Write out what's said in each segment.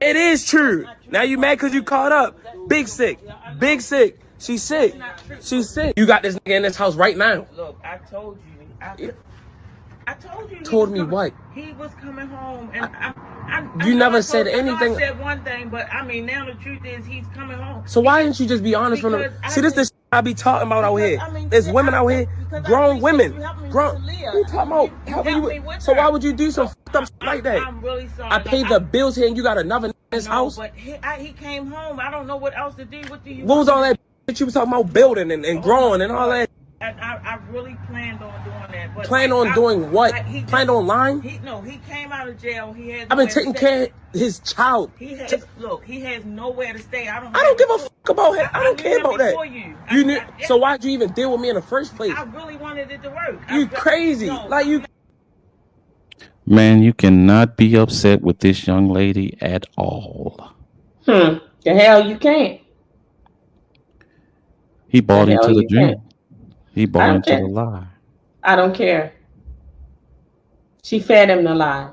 It is true. Now you mad because you caught up. Big sick. Big sick. She's sick. She's sick. You got this nigga in this house right now. Look, I told you. I told you. Told me what? He was coming home, and you never said anything. I said one thing, but I mean, now the truth is he's coming home. So why didn't you just be honest from the? See, this is I be talking about out here. There's women out here, grown women, grown. You talking about helping you? So why would you do some fucked up shit like that? I'm really sorry. I paid the bills here, and you got another in this house. But he came home. I don't know what else to do. What do you? What was all that shit you was talking about building and growing and all that? I really planned on doing that. But planned on doing what? Planned on lying? He came out of jail. He had. I've been taking care of his child. He has nowhere to stay. I don't give a fuck about him. I don't care about that. You knew. So why'd you even deal with me in the first place? I really wanted it to work. You crazy? Like you. Man, you cannot be upset with this young lady at all. The hell you can't. He bought into the dream. He bought into the lie. I don't care. She fed him the lie.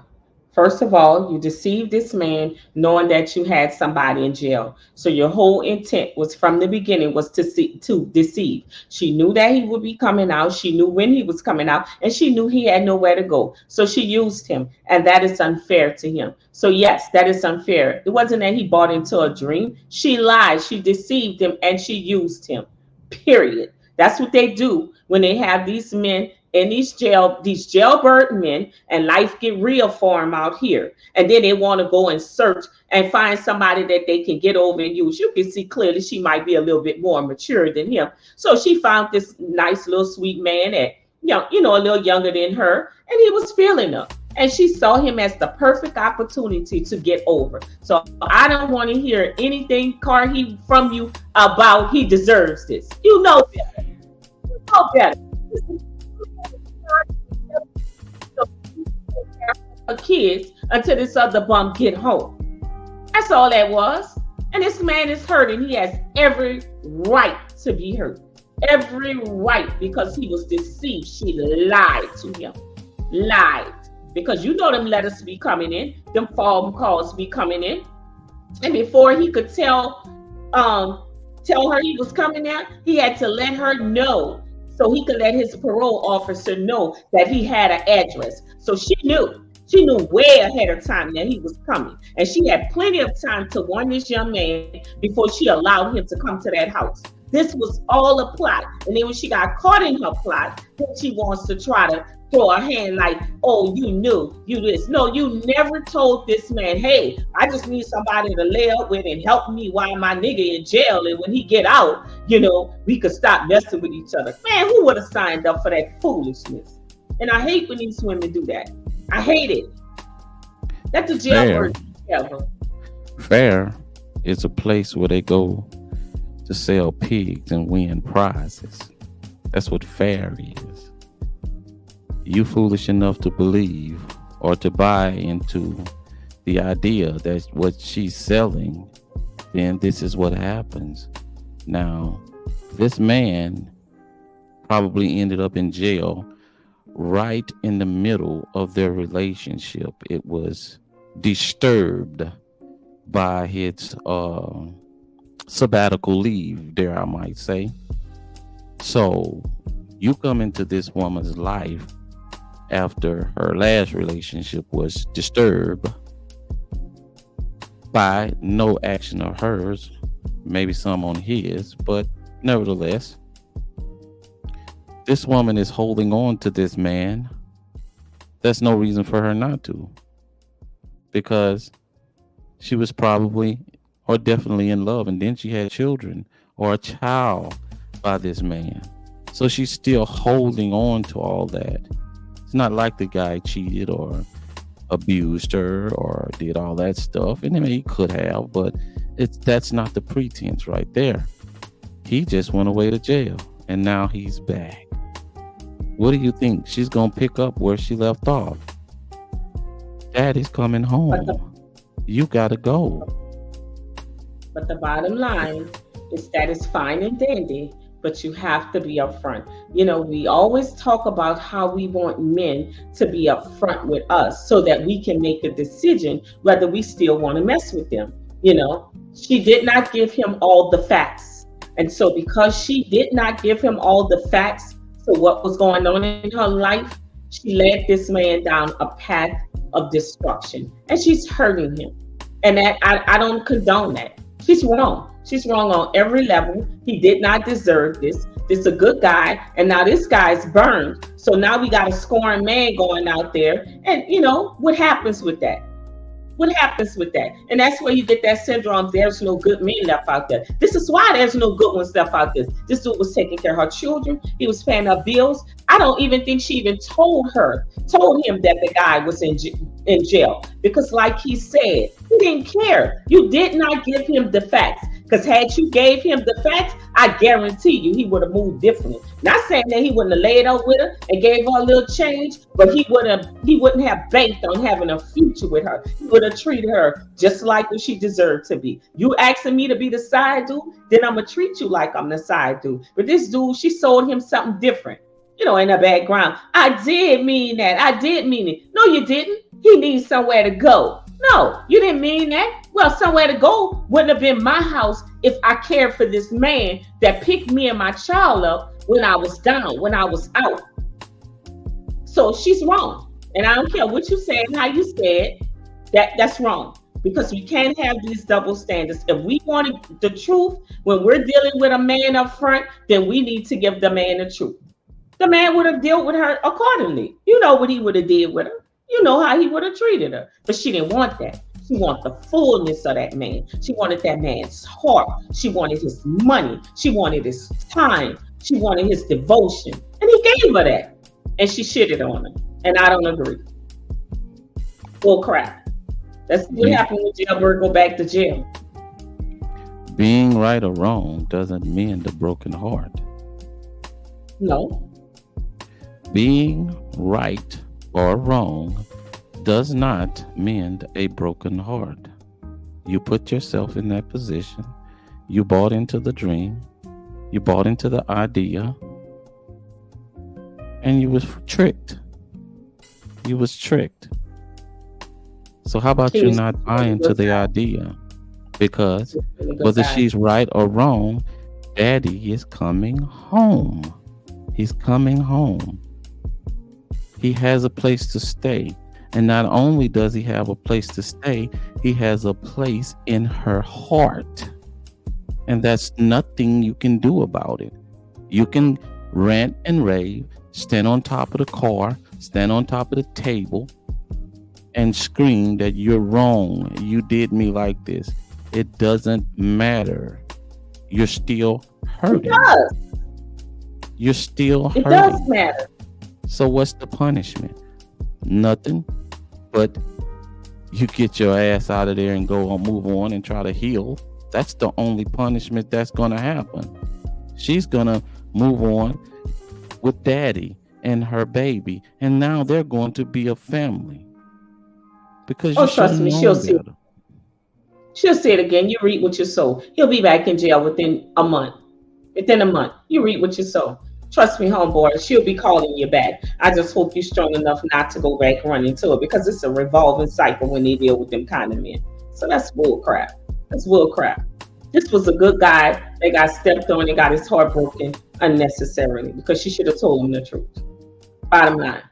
First of all, you deceived this man knowing that you had somebody in jail. So your whole intent was from the beginning was to deceive. She knew that he would be coming out. She knew when he was coming out, and she knew he had nowhere to go. So she used him, and that is unfair to him. So yes, that is unfair. It wasn't that he bought into a dream. She lied. She deceived him, and she used him. Period. That's what they do when they have these men in these jailbird men, and life get real for them out here. And then they want to go and search and find somebody that they can get over and use. You can see clearly she might be a little bit more mature than him. So she found this nice little sweet man that, you know, a little younger than her, and he was feeling her. And she saw him as the perfect opportunity to get over. So I don't want to hear anything, Carhi, from you about he deserves this. You know better. You know better. Kids until this other bum get home. That's all that was. And this man is hurt, and he has every right to be hurt. Every right, because he was deceived. She lied to him. Lied. Because you know them letters be coming in, them phone calls be coming in. And before he could tell her he was coming out, he had to let her know, so he could let his parole officer know that he had an address. So she knew way ahead of time that he was coming. And she had plenty of time to warn this young man before she allowed him to come to that house. This was all a plot. And then when she got caught in her plot, then she wants to try to throw her hand like, oh, you knew, you this. No, you never told this man, hey, I just need somebody to lay up with and help me while my nigga in jail. And when he get out, you know, we could stop messing with each other. Man, who would have signed up for that foolishness? And I hate when these women do that. I hate it. That's a jailbird. Fair is a place where they go to sell pigs and win prizes. That's what fair is. You foolish enough to believe or to buy into the idea that what she's selling, then this is what happens. Now, this man probably ended up in jail right in the middle of their relationship. It was disturbed by his sabbatical leave, dare I might say. So you come into this woman's life after her last relationship was disturbed by no action of hers, maybe some on his, but nevertheless, this woman is holding on to this man. There's no reason for her not to, because she was probably or definitely in love, and then she had children or a child by this man. So she's still holding on to all that. It's not like the guy cheated or abused her or did all that stuff. And I mean, he could have, but that's not the pretense right there. He just went away to jail, and now he's back. What do you think? She's going to pick up where she left off. Daddy's coming home. You got to go. But the bottom line is that it's fine and dandy but you have to be upfront. We always talk about how we want men to be upfront with us so that we can make a decision whether we still want to mess with them. She did not give him all the facts. And so because she did not give him all the facts to what was going on in her life, she led this man down a path of destruction, and she's hurting him. And that I don't condone that. She's wrong. She's wrong on every level. He did not deserve this. This is a good guy, and now this guy's burned. So now we got a scorned man going out there, and what happens with that? What happens with that? And that's where you get that syndrome. There's no good men left out there. This is why there's no good ones left out there. This dude was taking care of her children. He was paying her bills. I don't even think she even told him that the guy was in jail. Because like he said, he didn't care. You did not give him the facts. Because had you gave him the facts, I guarantee you he would have moved differently. Not saying that he wouldn't have laid up with her and gave her a little change, but he wouldn't have banked on having a future with her. He would have treated her just like what she deserved to be. You asking me to be the side dude, then I'm gonna treat you like I'm the side dude. But this dude, she sold him something different. In the background. I did mean that. I did mean it. No, you didn't. He needs somewhere to go. No, you didn't mean that. Well, somewhere to go wouldn't have been my house if I cared for this man that picked me and my child up when I was down, when I was out. So she's wrong. And I don't care what you said and how you said, that's wrong. Because we can't have these double standards. If we wanted the truth, when we're dealing with a man up front, then we need to give the man the truth. The man would have dealt with her accordingly. You know what he would have did with her. You know how he would have treated her. But she didn't want that. She wanted the fullness of that man. She wanted that man's heart. She wanted his money. She wanted his time. She wanted his devotion. And he gave her that. And she shitted on him. And I don't agree. Bull crap. That's what happened when jailbird go back to jail. Being right or wrong doesn't mend a broken heart. No. Being right or wrong does not mend a broken heart. You put yourself in that position. You bought into the dream. You bought into the idea. And you was tricked. You was tricked. So how about you not buy into the idea? Because whether she's right or wrong, Daddy is coming home. He's coming home. He has a place to stay. And not only does he have a place to stay, he has a place in her heart. And that's nothing you can do about it. You can rant and rave, stand on top of the car, stand on top of the table, and scream that you're wrong. You did me like this. It doesn't matter. You're still hurting. It does. You're still hurting. It does matter. So what's the punishment? Nothing. But you get your ass out of there and go on, move on and try to heal. That's the only punishment that's going to happen. She's going to move on with Daddy and her baby. And now they're going to be a family. Because trust me, she'll see it. She'll say it again. You reap what you sow. He'll be back in jail within a month. Within a month. You reap what you sow. Trust me, homeboy, she'll be calling you back. I just hope you're strong enough not to go back running to it, because it's a revolving cycle when they deal with them kind of men. So that's bull crap. That's bull crap. This was a good guy that got stepped on and got his heart broken unnecessarily because she should have told him the truth. Bottom line.